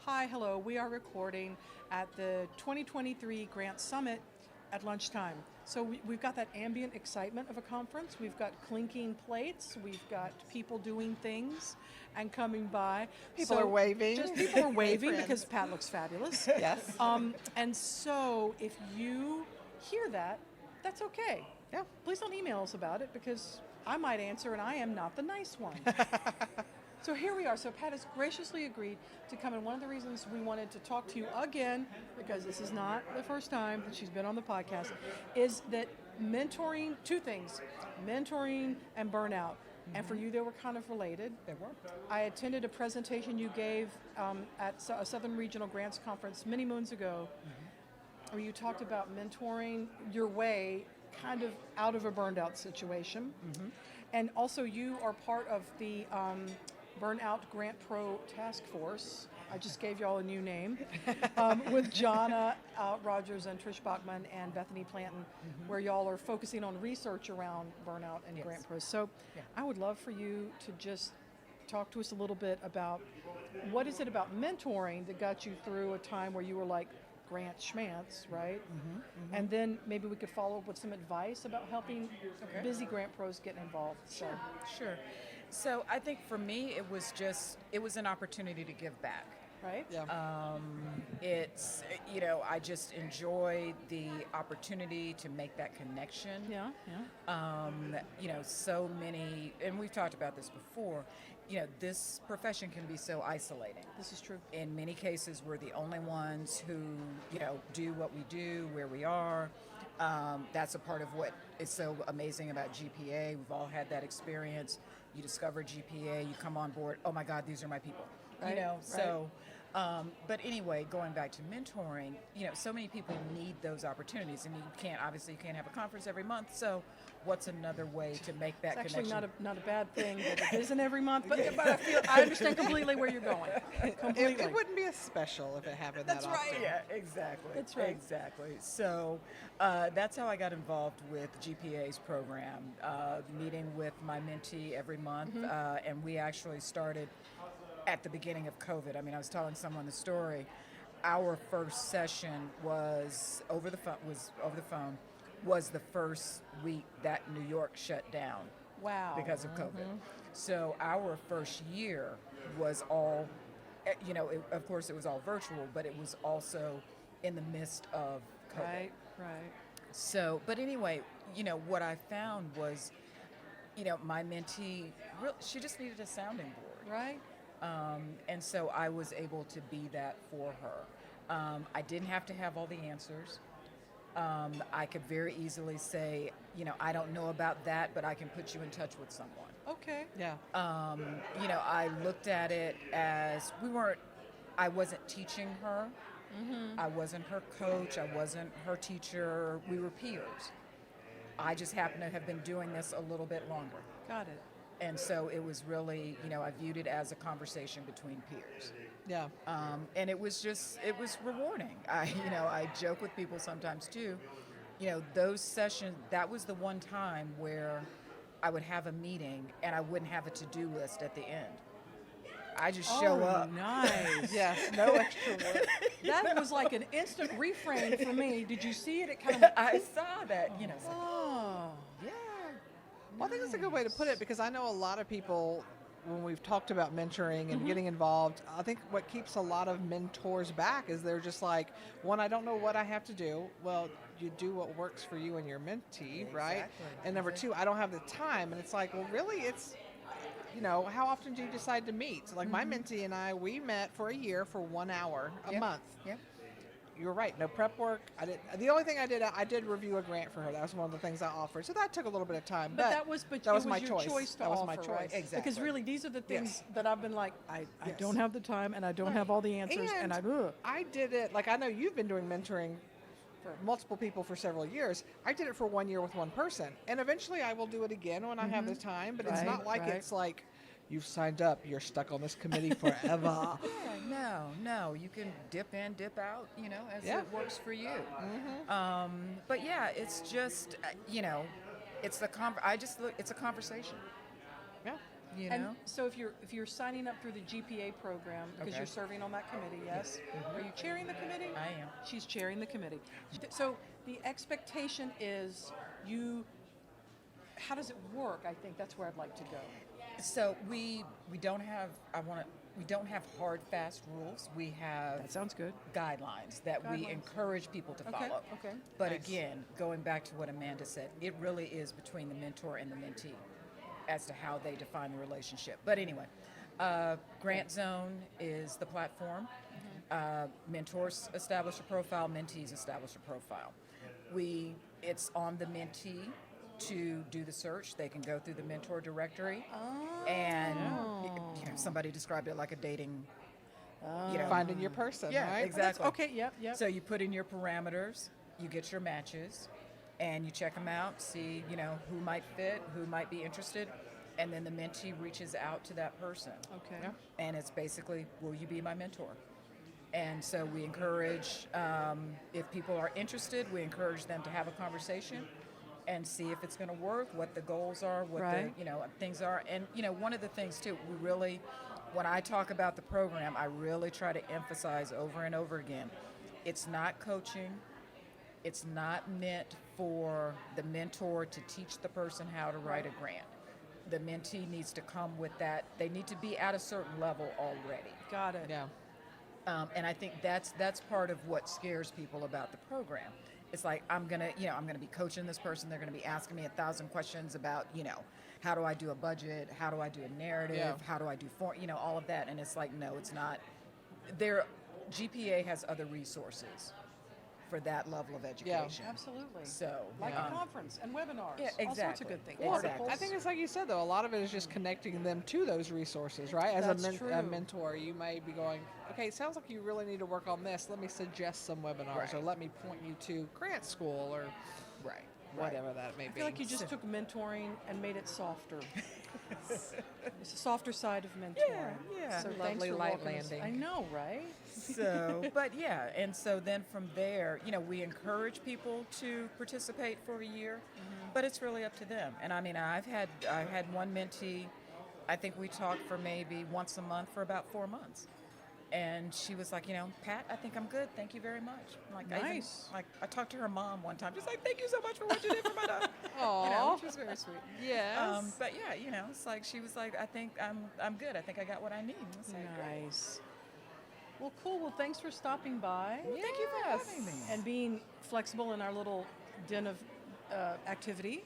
Hi, hello. We are recording at the 2023 GrantSummit at lunchtime. So we've got that ambient excitement of a conference. We've got clinking plates. We've got people doing things and coming by. People are waving. Just people are waving Friends. because Pat looks fabulous. Yes. And so if you hear that, that's okay. Yeah. Please don't email us about it because I might answer and I am not the nice one. So here we are. So Pat has graciously agreed to come, and one of the reasons we wanted to talk to you again, because this is not the first time that she's been on the podcast, is that mentoring, two things, mentoring and burnout. And for you, they were kind of related. They were. I attended a presentation you gave at a Southern Regional Grants Conference many moons ago, where you talked about mentoring your way kind of out of a burned out situation. And also you are part of the Burnout Grant Pro Task Force. I just gave y'all a new name, with Jonna Rogers and Trish Bachman and Bethany Planton, where y'all are focusing on research around burnout and Yes. grant pros. So Yeah. I would love for you to just talk to us a little bit about what is it about mentoring that got you through a time where you were like grant schmance, right? And then maybe we could follow up with some advice about helping busy grant pros get involved. So. Sure. So I think for me, it was an opportunity to give back. Right? Yeah. It's, I just enjoy the opportunity to make that connection. Yeah. So many, and we've talked about this before, this profession can be so isolating. This is true. In many cases, we're the only ones who, do what we do, where we are. That's a part of what is so amazing about GPA. We've all had that experience. You discover GPA, you come on board, oh my God, these are my people. Right, So, but anyway, going back to mentoring, so many people need those opportunities, and you can't have a conference every month. So, what's another way to make that It's connection? actually not a bad thing that it isn't every month, but I understand completely where you're going. Completely. It wouldn't be as special if it happened That's that right. often. Yeah, exactly. That's right. Exactly. So that's how I got involved with GPA's program, meeting with my mentee every month, and we actually started at the beginning of COVID. I mean, I was telling someone the story. Our first session was over the phone. Was the first week that New York shut down Wow. because of COVID. So our first year was all, of course it was all virtual, but it was also in the midst of COVID. Right. So, but anyway, what I found was, my mentee, she just needed a sounding board. Right. And so I was able to be that for her. I didn't have to have all the answers. I could very easily say, I don't know about that, but I can put you in touch with someone. Okay. Yeah. I looked at it as I wasn't teaching her. I wasn't her coach. I wasn't her teacher. We were peers. I just happened to have been doing this a little bit longer. Got it. And so it was really, I viewed it as a conversation between peers. Yeah. And it was rewarding. I joke with people sometimes too. Those sessions, that was the one time where I would have a meeting and I wouldn't have a to-do list at the end. I just show up. Nice. Yes. No extra work. That was like an instant reframe for me. Did you see it? It kind of. I saw that, it's like, Oh. yeah. Well, I think that's a good way to put it, because I know a lot of people, when we've talked about mentoring and getting involved, I think what keeps a lot of mentors back is they're just like, one, I don't know what I have to do. Well, you do what works for you and your mentee, right? Exactly. And number two, I don't have the time. And it's like, well, really, it's, how often do you decide to meet? So like my mentee and I, we met for a year for 1 hour a month. Yep. You're right. No prep work. The only thing I did review a grant for her. That was one of the things I offered. So that took a little bit of time. But that was my your choice to that was offer, my choice. right? Exactly. Because really, these are the things that I've been like, I Yes. don't have the time and I don't have all the answers, and I did it, like I know you've been doing mentoring for multiple people for several years. I did it for 1 year with one person. And eventually I will do it again when I have the time. But it's not like it's like, you've signed up, you're stuck on this committee forever. Yeah, no, you can dip in, dip out, as it works for you. But yeah, it's just, it's a conversation. Yeah. You And know? so if you're signing up through the GPA program, because Okay. you're serving on that committee, yes? Are you chairing the committee? I am. She's chairing the committee. So the expectation is how does it work? I think that's where I'd like to go. So we don't have we don't have hard fast rules. We have That sounds good. guidelines that we Guidelines. encourage people to Okay, follow. okay. But Nice. again, going back to what Amanda said, it really is between the mentor and the mentee as to how they define the relationship. But anyway, Grant Zone is the platform. Mentors establish a profile, mentees establish a profile. It's on the mentee to do the search. They can go through the mentor directory, and somebody described it like a dating. Finding your person, Yeah, right? exactly. Okay, yep. So you put in your parameters, you get your matches, and you check them out, see, who might fit, who might be interested, and then the mentee reaches out to that person. Okay. Yeah. And it's basically, will you be my mentor? And so we encourage, if people are interested, we encourage them to have a conversation and see if it's going to work, what the goals are, what Right. the things are. And one of the things too, when I talk about the program, I really try to emphasize over and over again, it's not coaching. It's not meant for the mentor to teach the person how to write a grant. The mentee needs to come with that. They need to be at a certain level already. Got it. Yeah. And I think that's part of what scares people about the program. It's like I'm gonna be coaching this person. They're gonna be asking me 1,000 questions about how do I do a budget? How do I do a narrative? Yeah. How do I do all of that? And it's like, no, it's not. GPA has other resources for that level of education. Absolutely. So Like a conference and webinars. Yeah, All sorts exactly. of good things. Exactly. Articles. I think it's like you said, though, a lot of it is just connecting them to those resources, right? As That's a true. mentor, you may be going, okay, it sounds like you really need to work on this. Let me suggest some webinars, or Right. let me point you to grant school, or right. whatever that may I be. feel like you just took mentoring and made it softer. It's a softer side of mentoring. yeah. So Lovely thanks for light walking us- landing. I know, right? So, but yeah, and so then from there, we encourage people to participate for a year, but it's really up to them. And I mean, I had one mentee, I think we talked for maybe once a month for about 4 months. And she was like, Pat, I think I'm good. Thank you very much. Like, Nice. I talked to her mom one time. She's like, thank you so much for what you did for my daughter. Aw. Which was very sweet. Yes. But yeah, it's like she was like, I think I'm good. I think I got what I need. And I was like, great. Nice. Well, cool. Well, thanks for stopping by Thank you for having me. and being flexible in our little den of activity.